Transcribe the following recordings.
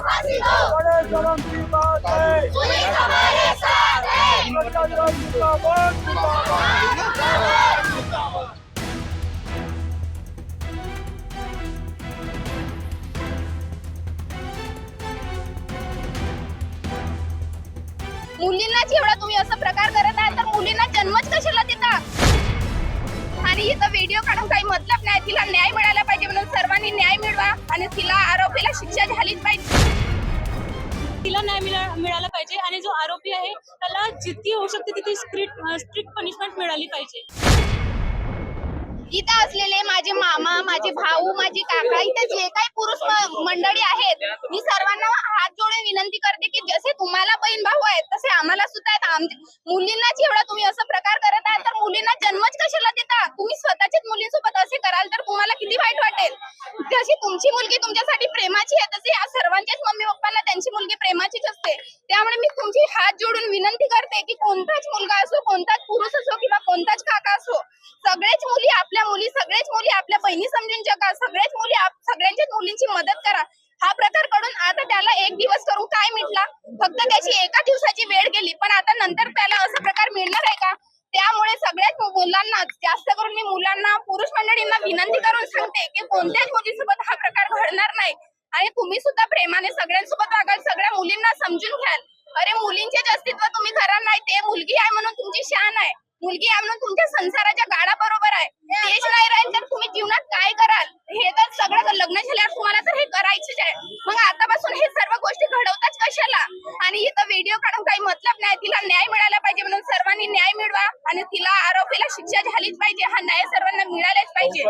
बड़े शर्म की बात है। पुलिस हमारे साथ है। जिंदाबाद जिंदाबाद जिंदाबाद। मुलींनाच एवढा तुम्ही असा प्रकार करत आहे तर मुलींना जन्मच कशाला देता? आणि इथं व्हिडिओ काढून काही मतलब नाही. तिला न्याय मिळाला पाहिजे म्हणून सर्वांनी न्याय मिळवा आणि तिला आरोपीला शिक्षा झालीच पाहिजे. तिला न्याय मिळाला पाहिजे आणि जो आरोपी आहे त्याला जितकी होऊ शकते तितकी स्ट्रिक्ट पनिशमेंट मिळाली पाहिजे. इथं असलेले माझे मामा, माझे भाऊ, माझे काका, इथे जे काही पुरुष मंडळी आहेत, मी सर्वांना हात जोडून विनंती करते की जसे तुम्हाला बहीण भाऊ आहेत तसे आम्हाला सुद्धा आहेत. मुलींनाच एवढा तुम्ही असा प्रकार करत आहे तर मुलींना जन्मच कशाला देता? तुम्ही स्वतःच्याच मुलींसोबत असे कराल तर तुम्हाला किती वाईट वाटेल. जशी तुमची मुलगी तुमच्यासाठी प्रेमाची आहे तसे या सर्वांच्याच मम्मी पप्पांना त्यांची मुलगी प्रेमाचीच असते. त्यामुळे मी तुमची हात जोडून विनंती करते की कोणताच मुलगा असो, कोणताच पुरुष असो किंवा कोणताच काका असो, सगळेच मुली आपल्या मुली, सगळेच मुली आपल्या बहिणी समजून जगा, सगळेच मुली सगळ्यांच्याच मुलींची मदत करा. हा प्रकार कडून आता त्याला एक दिवस करून काय मिटला? फक्त त्याची एका दिवसाची वेळ गेली, पण आता नंतर त्याला असा प्रकार मिळणार आहे का? त्यामुळे सगळ्याच मुलांना, जास्त करून मी मुलांना, पुरुष मंडळींना विनंती करून सांगते की कोणत्याच मुलीसोबत हा प्रकार घडणार नाही आणि तुम्ही सुद्धा प्रेमाने सगळ्यांसोबत वागाल, सगळ्या मुलींना समजून घ्याल. अरे मुलींचेच अस्तित्व तुम्ही करणार नाही, ते मुलगी आहे म्हणून तुमची शान आहे, मुलगी आहे म्हणून तुमच्या संसाराच्या गाडा बरोबर आहे. तेच नाही राहील तर तुम्ही जीवनात काय कराल? हे तर सगळं लग्न झाल्यावर तुम्हाला तर हे करायचंच आहे. मग आतापासून हे सर्व गोष्टी घडवताच कशाला? आणि इथं व्हिडिओ काढून काही मतलब नाही. तिला न्याय मिळाला पाहिजे म्हणून सर्वांनी न्याय मिळवा आणि तिला आरोपीला शिक्षा झालीच पाहिजे. हा न्याय सर्वांना मिळालाच पाहिजे.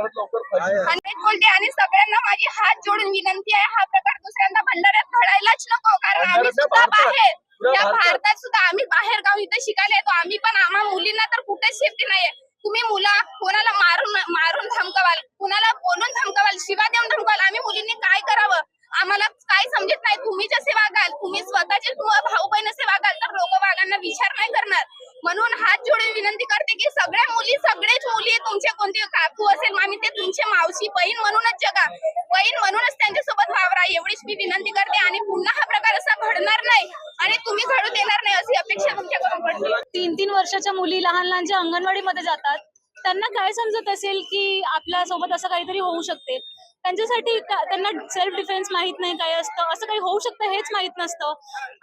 आणि बोलते आणि सगळ्यांना माझी हात जोडून विनंती आहे, हा प्रकार दुसऱ्यांदा भंडाऱ्यात घडायलाच नको. कारण आम्ही सुद्धा बाहेर या भारतात सुद्धा आम्ही बाहेर गाव इथं शिकायला येतो. आम्ही पण आम्हा मुलींना तर कुठेच सेफ्टी नाहीये. तुम्ही मुला कोणाला मारून धमकावाल, कुणाला बोलून धमकावाल, शिवा देऊन धमकावाल. आम्ही मुलींनी काय करावं? आम्हाला काय समजत नाही. तुम्ही जसे वागाल, तुम्ही स्वतःचे भाऊ बहीण असे वागाल तर लोक वागांना विचार नाही करणार. म्हणून हात जोडून विनंती करते की सगळ्या मुली, सगळेच मुली, तुमचे कोणते काकू असेल, मामी, ते तुमचे मावशी, बहीण म्हणूनच जगा, बहीण म्हणूनच त्यांच्यासोबत वावरा, एवढीच मी विनंती करते. आणि पुन्हा हा प्रकार असा घडणार नाही आणि तुम्ही घडू देणार नाही अशी अपेक्षा तुमच्याकडून करते. 3-3 वर्षाच्या मुली लहान लहानच्या अंगणवाडीमध्ये जातात. त्यांना काय समजत असेल की आपल्या सोबत असं काहीतरी होऊ शकते? त्यांच्यासाठी त्यांना सेल्फ डिफेन्स माहित नाही काय असतं, असं काही होऊ शकतं हेच माहित नसतं.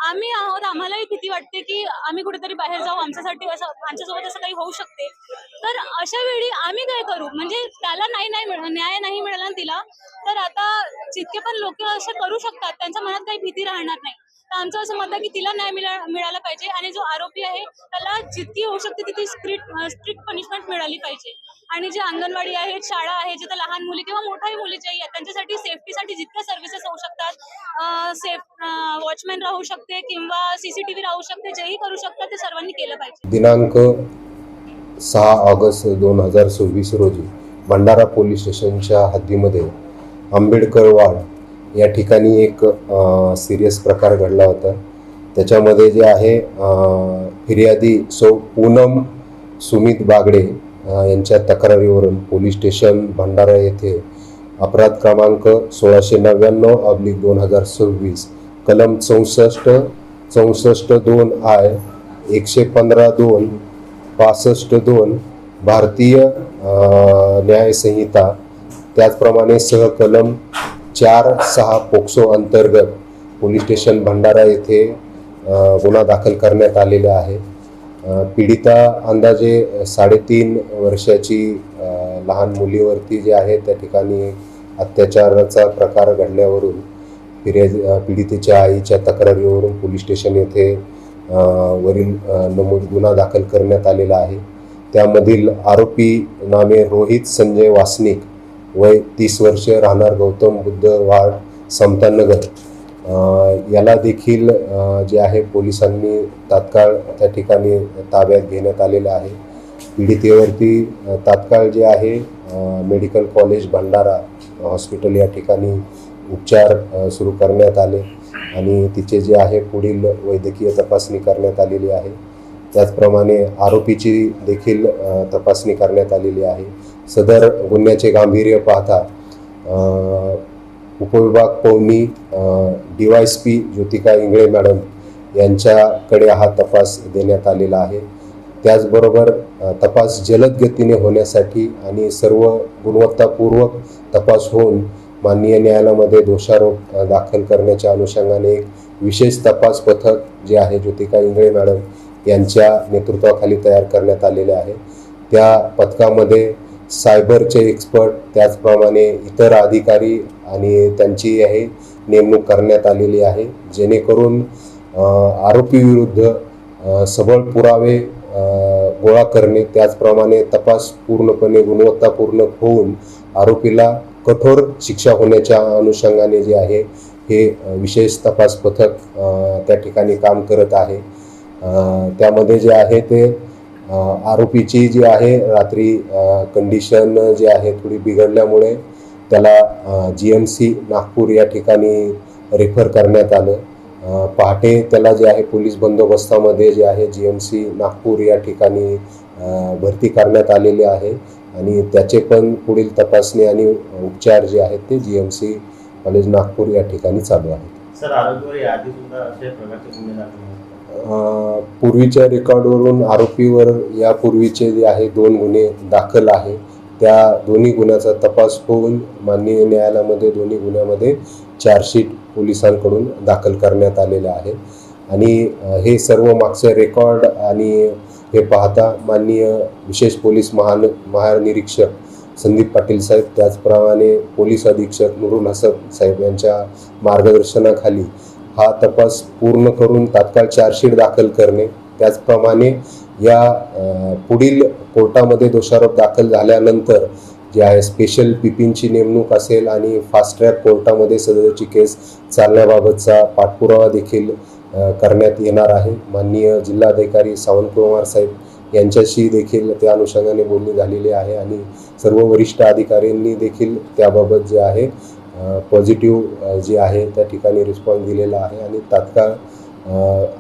आम्ही आहोत, आम्हालाही भीती वाटते की आम्ही कुठेतरी बाहेर जाऊ, आमच्यासाठी असं आमच्यासोबत असं काही होऊ शकते. तर अशा वेळी आम्ही काय करू? म्हणजे त्याला न्याय नाही मिळाला ना तिला, तर आता जितके पण लोक असे करू शकतात त्यांच्या मनात काही भीती राहणार नाही. तर आमचं असं मत आहे की तिला न्याय मिळाला पाहिजे आणि जो आरोपी आहे त्याला जितकी होऊ शकते तितकी स्ट्रिक्ट पनिशमेंट मिळाली पाहिजे. आणि जे अंगणवाडी आहेत, शाळा आहे, जिथे लहान मुली किंवा मोठ्याही मुली जे आहेत त्यांच्यासाठी सेफ्टीसाठी जितक्या सर्व्हिसेस होऊ शकतात, वॉचमॅन राहू शकते किंवा CCTV राहू शकते, जेही करू शकतात ते सर्वांनी केलं पाहिजे. दिनांक 6 ऑगस्ट 2024 रोजी भंडारा पोलीस स्टेशनच्या हद्दीमध्ये आंबेडकर वाड या ठिकाणी एक सिरियस प्रकार घडला होता. त्याच्यामध्ये जे आहे फिर्यादी पूनम सुमित बागडे यांच्या तक्रारीवरून पोलीस स्टेशन भंडारा येथे अपराध क्रमांक 1699/2026 कलम 64(2) I 115(2) 65(2) भारतीय न्याय संहिता, त्याचप्रमाणे सहकलम 4-6 पोक्सो अंतर्गत पोलीस स्टेशन भंडारा येथे गुन्हा दाखल करण्यात आलेला आहे. पीडिता अंदाजे 3.5 वर्षाची लहान मुलीवरती जे आहे त्या ठिकाणी अत्याचाराचा प्रकार घडल्यावरून पीडितेच्या आईच्या तक्रारीवरून पोलीस स्टेशन येथे वरील नमूद गुन्हा दाखल करण्यात आलेला आहे. त्यामधील आरोपी नामे रोहित संजय वासनिक, वय 30 वर्ष, राहणार गौतम बुद्ध वाड, समतानगर, याला देखील जे आहे पोलिसांनी तात्काळ त्या ठिकाणी ताब्यात घेण्यात आलेलं आहे. पीडितेवरती तात्काळ जे आहे मेडिकल कॉलेज भंडारा हॉस्पिटल या ठिकाणी उपचार सुरू करण्यात आले आणि तिचे जे आहे पुढील वैद्यकीय तपासणी करण्यात आलेली आहे. त्याचप्रमाणे आरोपीची देखील तपासणी करण्यात आलेली आहे. सदर गुन्ह्याचे गांभीर्य पाहता उपविभाग पवनी DYSP ज्योतिका इंगळे मॅडम यांच्याकडे हा तपास देण्यात आलेला आहे. त्याचबरोबर तपास जलद गतीने होण्यासाठी आणि सर्व गुणवत्तापूर्वक तपास होऊन माननीय न्यायालयामध्ये दोषारोप दाखल करण्याच्या अनुषंगाने एक विशेष तपास पथक जे आहे ज्योतिका इंगळे मॅडम यांच्या नेतृत्वाखाली तयार करण्यात आलेले आहे. त्या पथकामध्ये सायबरचे एक्सपर्ट त्याचप्रमाणे इतर अधिकारी आणि त्यांची आहे नेमणूक करण्यात आलेली आहे, जेणेकरून आरोपीविरुद्ध सबळ पुरावे गोळा करणे त्याचप्रमाणे तपास पूर्णपणे गुणवत्तापूर्ण होऊन आरोपीला कठोर शिक्षा होण्याच्या अनुषंगाने जे आहे हे विशेष तपास पथक त्या ठिकाणी काम करत आहे. त्यामध्ये जे आहे ते आरोपीची जी आहे रात्री कंडिशन जी आहे थोडी बिघडल्यामुळे त्याला GMC नागपूर या ठिकाणी रेफर करण्यात आलं. पहाटे त्याला जे आहे पोलीस बंदोबस्तामध्ये जे आहे GMC नागपूर या ठिकाणी भरती करण्यात आलेले आहे आणि त्याचे पण पुढील तपासणी आणि उपचार जे आहेत ते GMC कॉलेज नागपूर या ठिकाणी चालू आहेत. सर, आरोपीवर याआधी सुद्धा अशा प्रकारचे गुन्हे दाखल आहेत? पूर्वीच्या रेकॉर्डवरून आरोपीवर यापूर्वीचे जे आहे 2 गुन्हे दाखल आहे. त्या दोन्ही गुन्ह्याचा तपास होऊन माननीय न्यायालयामध्ये दोन्ही गुन्ह्यामध्ये चार्जशीट पोलिसांकडून दाखल करण्यात आलेले आहे आणि हे सर्व मागचे रेकॉर्ड आणि हे पाहता माननीय विशेष पोलीस महानिरीक्षक संदीप पाटील साहेब त्याचप्रमाणे पोलीस अधीक्षक नुरुल हसन साहेब यांच्या मार्गदर्शनाखाली हा तपास पूर्ण करून तात्काळ चार्जशीट दाखल करणे त्याचप्रमाणे या पुढील कोर्टामध्ये दोषारोप दाखल झाल्यानंतर जे आहे स्पेशल पिपींची नेमणूक असेल आणि फास्ट ट्रॅक कोर्टामध्ये सदरची केस चालण्याबाबतचा पाठपुरावा देखील करण्यात येणार आहे. माननीय जिल्हाधिकारी सावंतकुमार साहेब यांच्याशी देखील त्या अनुषंगाने बोलणी झालेली आहे आणि सर्व वरिष्ठ अधिकाऱ्यांनी देखील त्याबाबत जे आहे पॉझिटिव्ह जे आहे त्या ठिकाणी रिस्पॉन्स दिलेला आहे आणि तात्काळ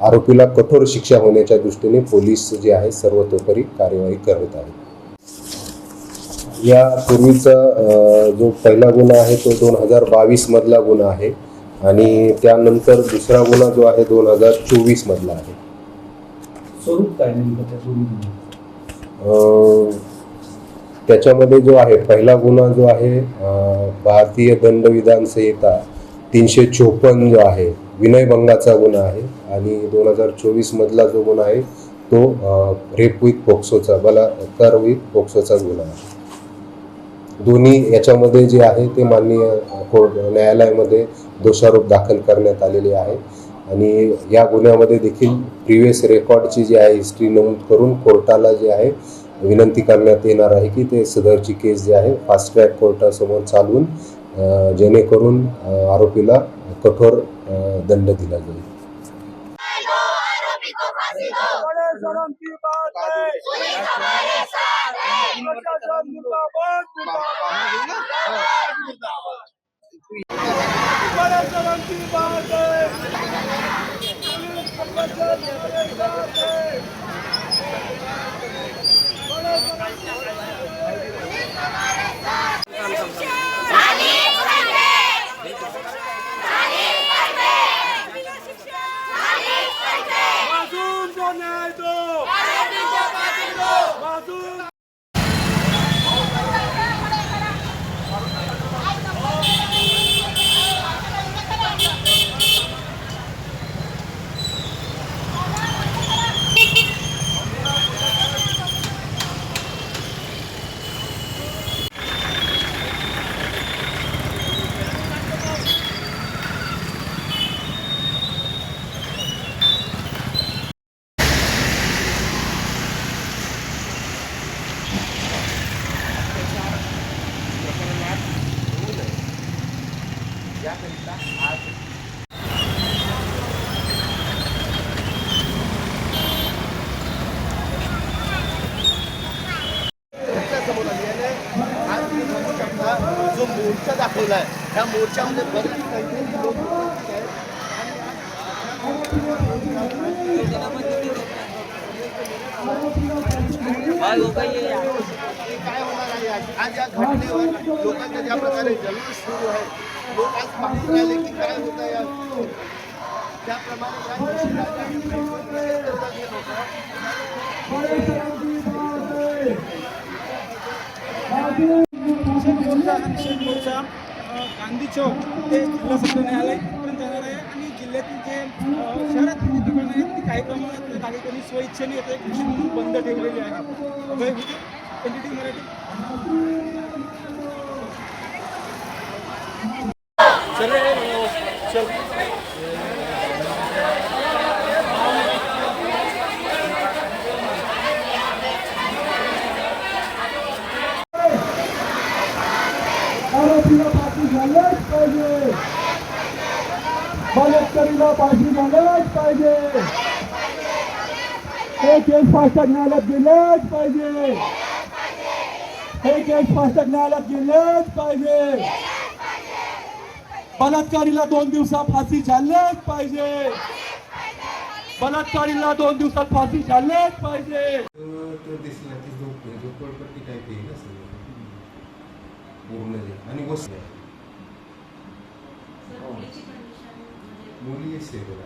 आरोपीला कठोर शिक्षा होण्याच्या दृष्टीने पोलीस जे आहे सर्वतोपरी कार्यवाही करत आहेत. या पूर्वीचा जो पहिला गुन्हा आहे तो 2022 मधला गुन्हा आहे आणि त्यानंतर दुसरा गुन्हा जो आहे 2024 मधला आहे. स्वरूप काय नेमकं त्या दोन्ही? त्याच्यामध्ये जो आहे पहिला गुन्हा जो आहे भारतीय दंडविधान संहिता 354 जो आहे विनयभंगाचा गुन्हा आहे आणि 2024 मधला जो गुन्हा आहे तो रेप विथ पोक्सोचा बलात्कार विथ पोक्सोचा गुन्हा आहे. दोन्ही याच्यामध्ये जे आहे ते माननीय न्यायालयामध्ये दोषारोप दाखल करण्यात आलेले आहे आणि या गुन्ह्यामध्ये देखील प्रिव्हियस रेकॉर्डची जी आहे हिस्ट्री नमूद करून कोर्टाला जे आहे विनंती करण्यात येणार आहे की ते सदरची केस जी आहे फास्ट ट्रॅक कोर्टासमोर चालवून जेणेकरून आरोपीला कठोर दंड दिला जाईल. बड़े शर्म की बात है, प्रशासन मुर्दाबाद बड़े शर्म की बात है, पुलिस प्रशासन हमारे साथ है, बड़े शर्म की मासूम को न्याय दो, मासूम जो मोर्चा दाखवलाय त्या मोर्चामध्ये बरेच काही लोक आहेत. काय होणार आहे आज या घटनेवर लोकांचा ज्या प्रकारे जल्लोष सुरू आहे, लोक आज पाहून राहिले की काय होतं या त्याप्रमाणे या निषेधाचा निषेध करतात हे लोक. निषेध मोर्चा गांधी चौक ते जिल्हा सत्र न्यायालयापर्यंत जाणार आहे आणि जिल्ह्यातील जे शहरातील जी ठिकाणं आहेत ती काही प्रमाणात नागरिकांनी स्वइच्छेने येथे घोषित म्हणून बंद ठेवलेली आहे. अभय होते एनडीटी मराठी. आरोपीला फाशी झाल्याच पाहिजे, बलात्कारीला फाशी झाल्याच पाहिजे, हे केस फास्ट न्यायालयात गेलेच पाहिजे, हे केस फास्ट न्यायालयात गेलेच पाहिजे, बलात्कारीला 2 दिवसात फाशी झाल्याच पाहिजे, बलात्कारीला 2 दिवसात फाशी झाल्याच पाहिजे. तो दिसला की झोपडपट्टी टाईप येईल ना सगळं पूर्ण जे आणि वस्तू मुली आहे त्याला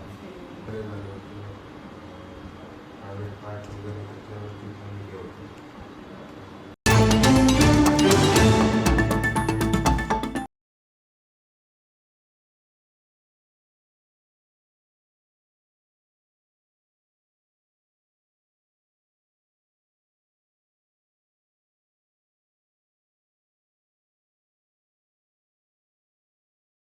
पाठ वगैरे त्याच्यावरती